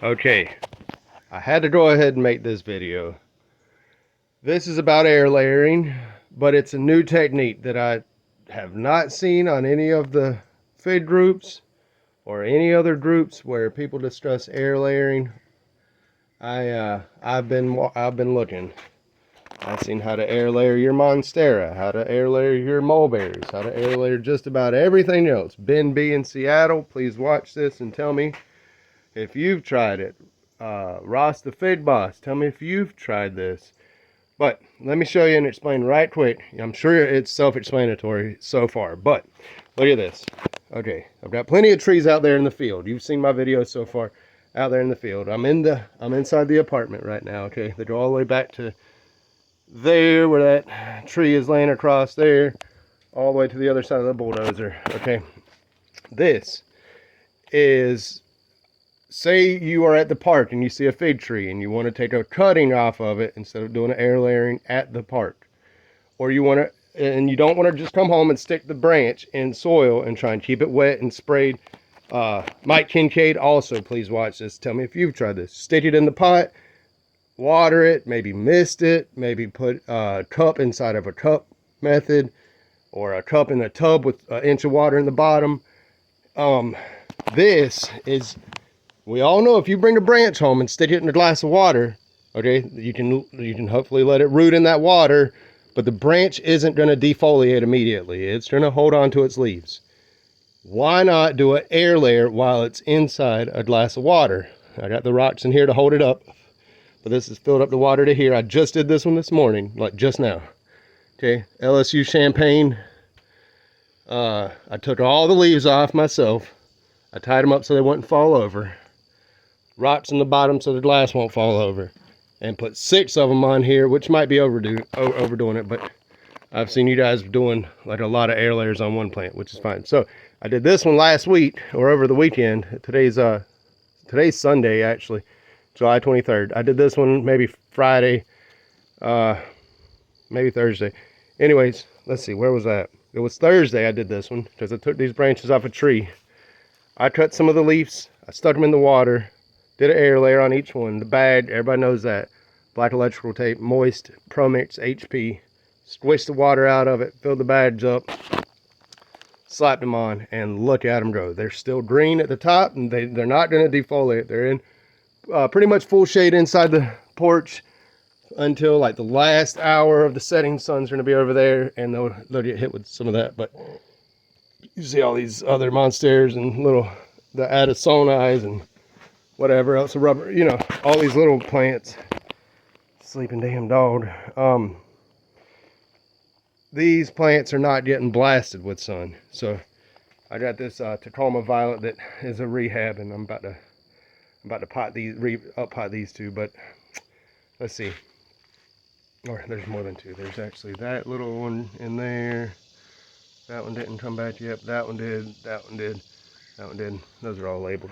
Okay, I had to go ahead and make this video. This is about air layering, but it's a new technique that I have not seen on any of the feed groups or any other groups where people discuss air layering. I've been looking. I've seen how to air layer your monstera, how to air layer your mulberries, how to air layer just about everything else. Ben B in Seattle, please watch this and tell me if you've tried it. Ross the Fig Boss, tell me if you've tried this. But let me show you and explain right quick. I'm sure it's self-explanatory so far, but look at this. Okay, I've got plenty of trees out there in the field. You've seen my videos so far out there in the field. I'm inside the apartment right now. Okay, they go all the way back to there where that tree is laying across there, all the way to the other side of the bulldozer. Okay, this is, say you are at the park and you see a fig tree and you want to take a cutting off of it instead of doing an air layering at the park, or you want to, and you don't want to just come home and stick the branch in soil and try and keep it wet and sprayed. Mike Kincaid, also please watch this, tell me if you've tried this. Stick it in the pot, water it, maybe mist it, maybe put a cup inside of a cup method, or a cup in a tub with an inch of water in the bottom. This is, we all know if you bring a branch home and stick it in a glass of water, okay, you can hopefully let it root in that water, but the branch isn't going to defoliate immediately. It's going to hold on to its leaves. Why not do an air layer while it's inside a glass of water? I got the rocks in here to hold it up, but this is filled up the water to here. I just did this one this morning, like just now. Okay, LSU champagne. I took all the leaves off myself. I tied them up so they wouldn't fall over. Rocks in the bottom so the glass won't fall over, and put 6 of them on here, which might be overdoing it, but I've seen you guys doing like a lot of air layers on one plant, which is fine. So I did this one last week, or over the weekend. Today's Sunday, actually, July 23rd. I did this one maybe Friday, maybe Thursday. Anyways, let's see, where was that? It was Thursday I did this one, because I took these branches off a tree. I cut some of the leaves, I stuck them in the water, did an air layer on each one. The bag, everybody knows that. Black electrical tape, moist, ProMix HP. Squished the water out of it, filled the bags up, slapped them on, and look at them go. They're still green at the top, and they're not going to defoliate. They're in pretty much full shade inside the porch until like the last hour of the setting sun's going to be over there, and they'll get hit with some of that. But you see all these other monsters and the Addisonii and whatever else, a rubber, you know, all these little plants. Sleeping damn dog. These plants are not getting blasted with sun. So I got this Tacoma Violet that is a rehab, and I'm about to pot these, pot these two. But let's see. Or there's more than two. There's actually that little one in there. That one didn't come back yet. That one did. That one did. That one did. Those are all labeled.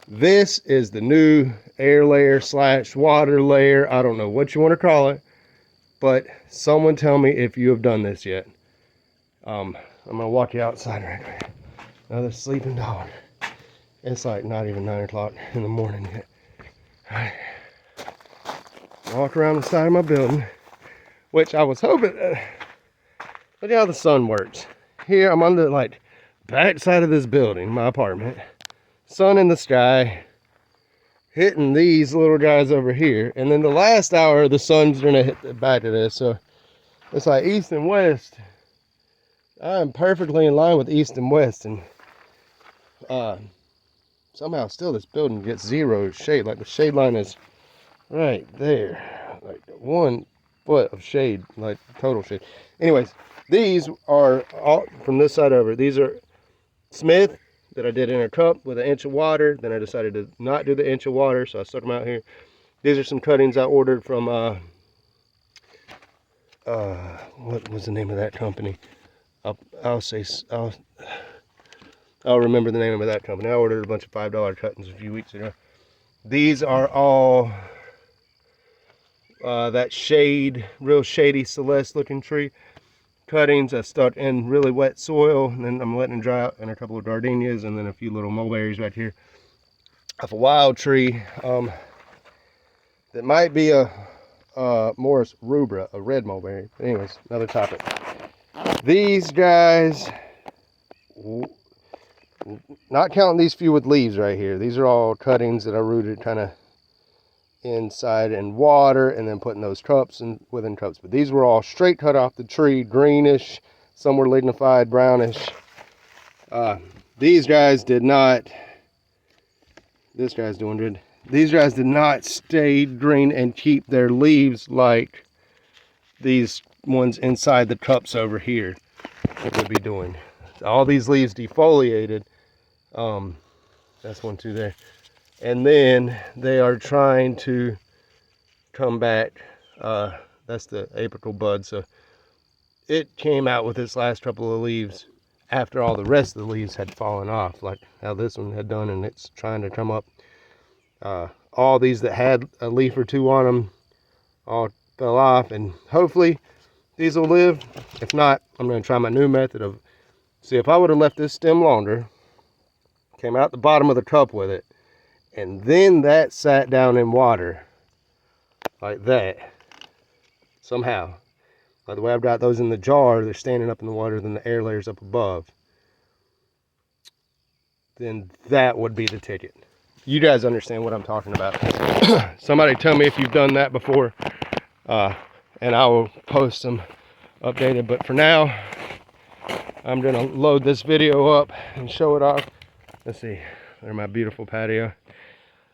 This is the new air layer / water layer. I don't know what you want to call it, but someone tell me if you have done this yet. I'm gonna walk you outside right now. Another sleeping dog. It's like not even 9 o'clock in the morning yet. All right. Walk around the side of my building, which I was hoping. Look at how the sun works. Here I'm on the like back side of this building, my apartment. Sun in the sky, hitting these little guys over here, and then the last hour the sun's gonna hit the back of this. So it's like east and west. I'm perfectly in line with east and west, and somehow still this building gets 0 shade. Like the shade line is right there, like 1 foot of shade, like total shade. Anyways, these are all from this side over. These are Smith that I did in a cup with 1 inch of water. Then I decided to not do the 1 inch of water, so I stuck them out here. These are some cuttings I ordered from what was the name of that company? I'll remember the name of that company. I ordered a bunch of $5 cuttings a few weeks ago. These are all that shade, real shady Celeste looking tree cuttings I stuck in really wet soil, and then I'm letting them dry out, and a couple of gardenias, and then a few little mulberries right here. of a wild tree that might be a Morris rubra, a red mulberry. But anyways, another topic. These guys, not counting these few with leaves right here, these are all cuttings that I rooted kind of inside in water and then putting those cups and within cups. But these were all straight cut off the tree, greenish, some were lignified, brownish. These guys did not, this guy's doing good. These guys did not stay green and keep their leaves like these ones inside the cups over here would be doing. All these leaves defoliated. That's one, two there. And then they are trying to come back. That's the apical bud. So it came out with its last couple of leaves after all the rest of the leaves had fallen off, like how this one had done, and it's trying to come up. All these that had a leaf or two on them all fell off, and hopefully these will live. If not, I'm going to try my new method of, see, if I would have left this stem longer, came out the bottom of the cup with it, and then that sat down in water like that somehow, like the way I've got those in the jar, they're standing up in the water, then the air layers up above, then that would be the ticket. You guys understand what I'm talking about. Somebody tell me if you've done that before, and I will post them updated. But for now, I'm gonna load this video up and show it off. Let's see, there's my beautiful patio.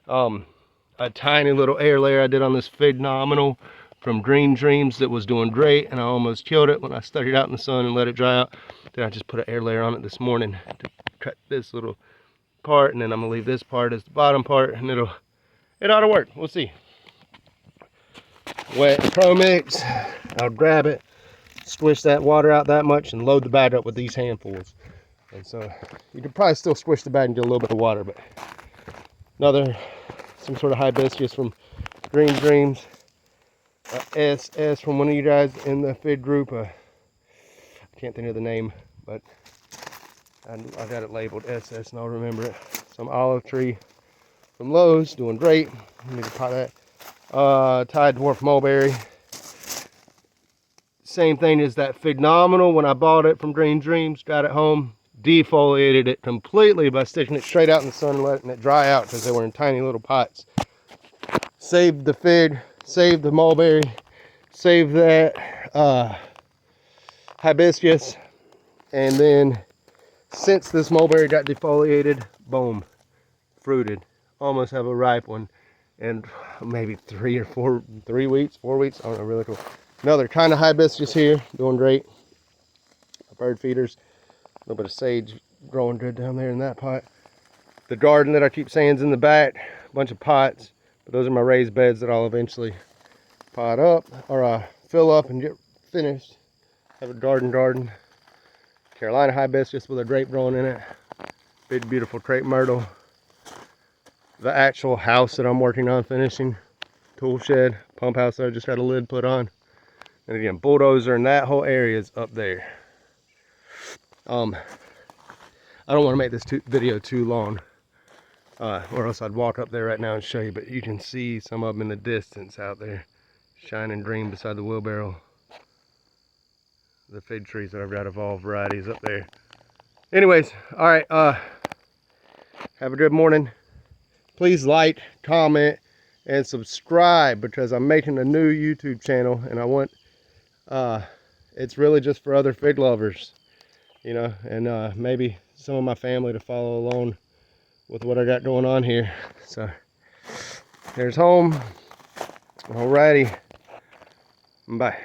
A tiny little air layer I did on this phenomenal from Green Dreams that was doing great, and I almost killed it when I stuck it out in the sun and let it dry out. Then I just put an air layer on it this morning to cut this little part, and then I'm gonna leave this part as the bottom part, and it ought to work. We'll see. Wet Pro Mix, I'll grab it, squish that water out that much, and load the bag up with these handfuls. And so you could probably still squish the bag and get a little bit of water, but some sort of hibiscus from Green Dreams, SS from one of you guys in the feed group. I can't think of the name, but I got it labeled SS and I'll remember it. Some olive tree from Lowe's, doing great. I need to pot that. Tide Dwarf Mulberry. Same thing as that phenomenal when I bought it from Green Dreams, got it home, defoliated it completely by sticking it straight out in the sun and letting it dry out because they were in tiny little pots. Saved the fig, saved the mulberry, saved that hibiscus, and then since this mulberry got defoliated, boom, fruited. Almost have a ripe one, and maybe 4 weeks, I don't know, really cool. Another kind of hibiscus here, doing great. Bird feeders, a little bit of sage growing good down there in that pot. The garden that I keep saying is in the back, a bunch of pots, but those are my raised beds that I'll eventually pot up, or fill up and get finished. Have a garden. Carolina hibiscus with a grape growing in it. Big beautiful crepe myrtle. The actual house that I'm working on finishing. Tool shed, pump house that I just got a lid put on. And again, bulldozer, and that whole area is up there. I don't want to make this video too long, or else I'd walk up there right now and show you, but you can see some of them in the distance out there, shining green beside the wheelbarrow. The fig trees that I've got of all varieties up there. Anyways, all right, have a good morning. Please like, comment, and subscribe, because I'm making a new YouTube channel, and I want, it's really just for other fig lovers, you know, and maybe some of my family to follow along with what I got going on here. So there's home. Alrighty, bye.